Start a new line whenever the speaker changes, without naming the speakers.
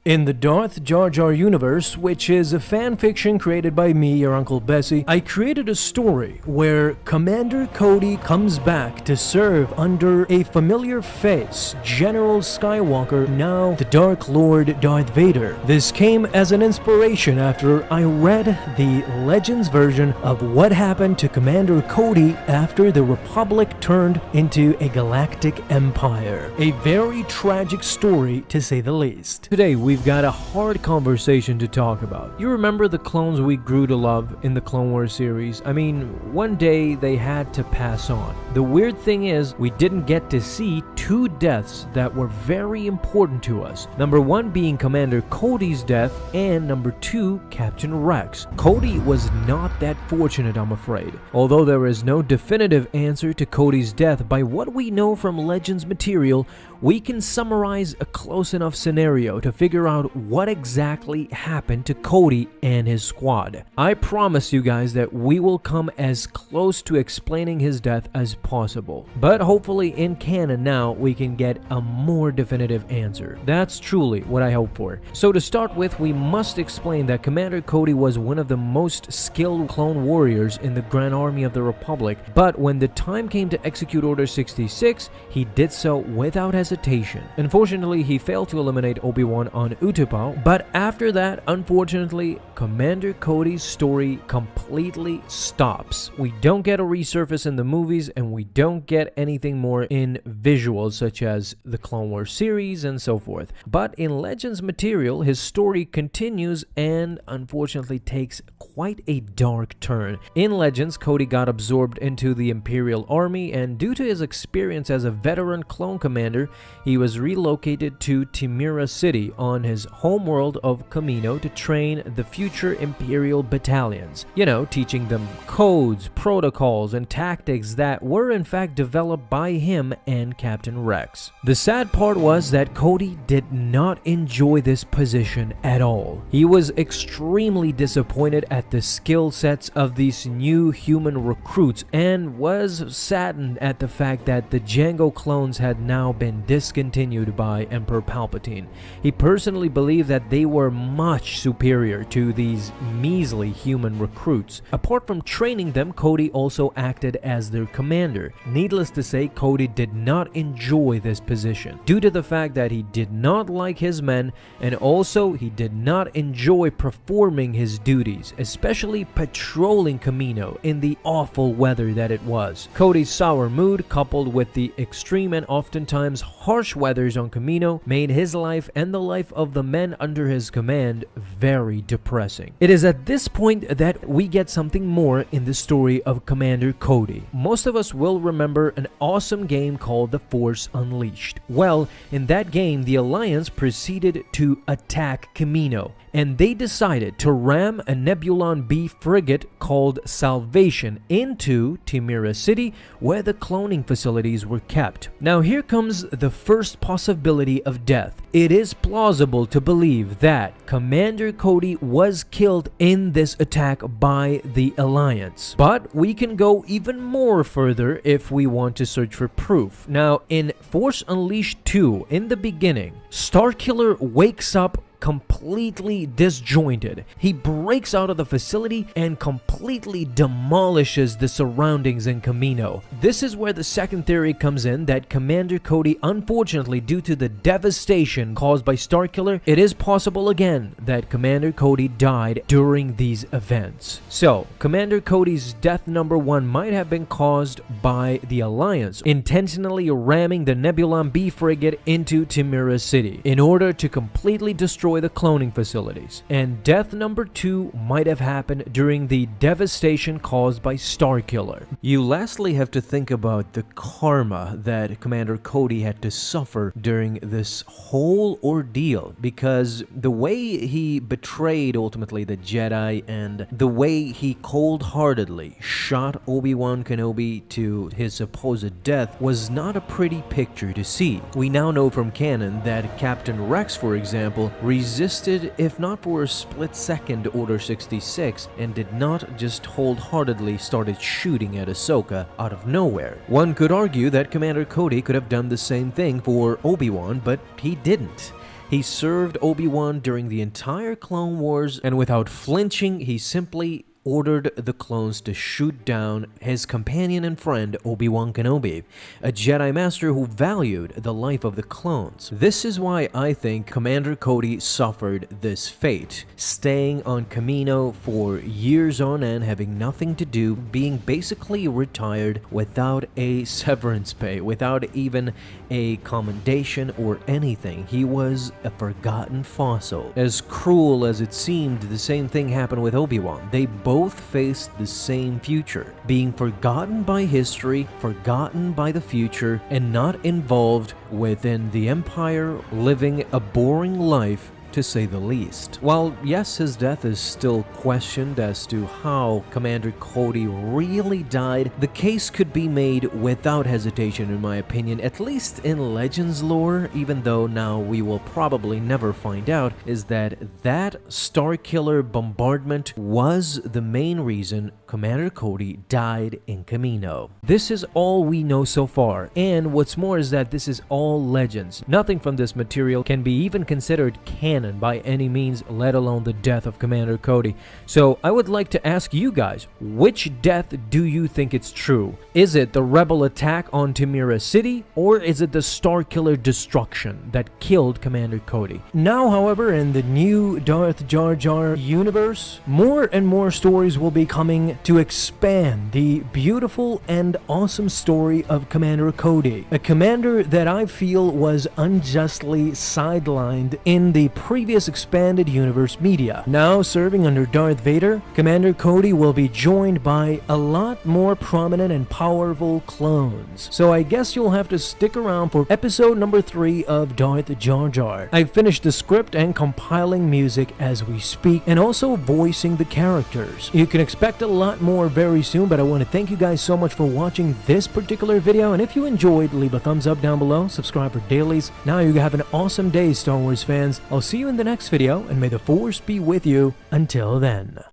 In the Darth Jar Jar universe, which is a fan fiction created by me, your Uncle Bessie, I created a story where Commander Cody comes back to serve under a familiar face, General Skywalker, now the Dark Lord Darth Vader. This came as an inspiration after I read the Legends version of what happened to Commander Cody after the Republic turned into a galactic empire. A very tragic story, to say the least. Today, we've got a hard conversation to talk about. You remember the clones we grew to love in the Clone Wars series? I mean, one day they had to pass on. The weird thing is, we didn't get to see two deaths that were very important to us. Number one being Commander Cody's death, and number two, Captain Rex. Cody was not that fortunate, I'm afraid. Although there is no definitive answer to Cody's death, by what we know from Legends material, we can summarize a close enough scenario to figure out what exactly happened to Cody and his squad. I promise you guys that we will come as close to explaining his death as possible. But hopefully in canon now we can get a more definitive answer. That's truly what I hope for. So to start with, we must explain that Commander Cody was one of the most skilled clone warriors in the Grand Army of the Republic, but when the time came to execute Order 66, he did so without hesitation. Unfortunately, he failed to eliminate ObiWan on Utapau, but after that, unfortunately, Commander Cody's story completely stops. We don't get a resurface in the movies, and we don't get anything more in visuals such as the Clone Wars series and so forth. But in Legends material, his story continues and unfortunately takes quite a dark turn. In Legends, Cody got absorbed into the Imperial Army, and due to his experience as a veteran clone commander, he was relocated to Temira City on his homeworld of Kamino to train the future Imperial battalions. You know, teaching them codes, protocols, and tactics that were in fact developed by him and Captain Rex. The sad part was that Cody did not enjoy this position at all. He was extremely disappointed at the skill sets of these new human recruits and was saddened at the fact that the Jango clones had now been discontinued by Emperor Palpatine. He personally believed that they were much superior to these measly human recruits. Apart from training them, Cody also acted as their commander. Needless to say, Cody did not enjoy this position due to the fact that he did not like his men, and also he did not enjoy performing his duties, especially patrolling Kamino in the awful weather that it was. Cody's sour mood, coupled with the extreme and oftentimes harsh weathers on Kamino, made his life and the life of the men under his command very depressing. It is at this point that we get something more in the story of Commander Cody. Most of us will remember an awesome game called The Force Unleashed. Well, in that game, the Alliance proceeded to attack Kamino, and they decided to ram a Nebulon B frigate called Salvation into Temira City, where the cloning facilities were kept. Now here comes the first possibility of death. It is plausible to believe that Commander Cody was killed in this attack by the Alliance, but we can go even more further if we want to search for proof. Now in Force Unleashed 2, in the beginning, Starkiller wakes up completely disjointed. He breaks out of the facility and completely demolishes the surroundings in Kamino. This is where the second theory comes in, that Commander Cody, unfortunately due to the devastation caused by Starkiller, it is possible again that Commander Cody died during these events. So, Commander Cody's death number one might have been caused by the Alliance intentionally ramming the Nebulon B frigate into Temira City in order to completely destroy the cloning facilities. And death number two might have happened during the devastation caused by Starkiller. You lastly have to think about the karma that Commander Cody had to suffer during this whole ordeal, because the way he betrayed ultimately the Jedi and the way he cold-heartedly shot Obi-Wan Kenobi to his supposed death was not a pretty picture to see. We now know from canon that Captain Rex, for example, resisted, if not for a split second, Order 66, and did not just wholeheartedly started shooting at Ahsoka out of nowhere. One could argue that Commander Cody could have done the same thing for Obi-Wan, but he didn't. He served Obi-Wan during the entire Clone Wars, and without flinching, he simply ordered the clones to shoot down his companion and friend Obi-Wan Kenobi, a Jedi Master who valued the life of the clones. This is why I think Commander Cody suffered this fate, staying on Kamino for years on end, having nothing to do, being basically retired without a severance pay, without even a commendation or anything. He was a forgotten fossil. As cruel as it seemed, the same thing happened with Obi-Wan. They both faced the same future, being forgotten by history, forgotten by the future, and not involved within the Empire, living a boring life, to say the least. While yes, his death is still questioned as to how Commander Cody really died, the case could be made without hesitation in my opinion, at least in Legends lore, even though now we will probably never find out, is that Starkiller bombardment was the main reason Commander Cody died in Kamino. This is all we know so far, and what's more is that this is all legends. Nothing from this material can be even considered canon by any means, let alone the death of Commander Cody. So I would like to ask you guys, which death do you think it's true? Is it the rebel attack on Temira City, or is it the Starkiller destruction that killed Commander Cody? Now, however, in the new Darth Jar Jar universe, more and more stories will be coming to expand the beautiful and awesome story of Commander Cody, a commander that I feel was unjustly sidelined in the previous expanded universe media. Now serving under Darth Vader, Commander Cody will be joined by a lot more prominent and powerful clones. So I guess you'll have to stick around for episode number 3 of Darth Jar Jar. I've finished the script and compiling music as we speak, and also voicing the characters. You can expect a lot more very soon, but I want to thank you guys so much for watching this particular video, and if you enjoyed, leave a thumbs up down below, subscribe for dailies. Now you have an awesome day, Star Wars fans. I'll see you in the next video, and may the Force be with you until then.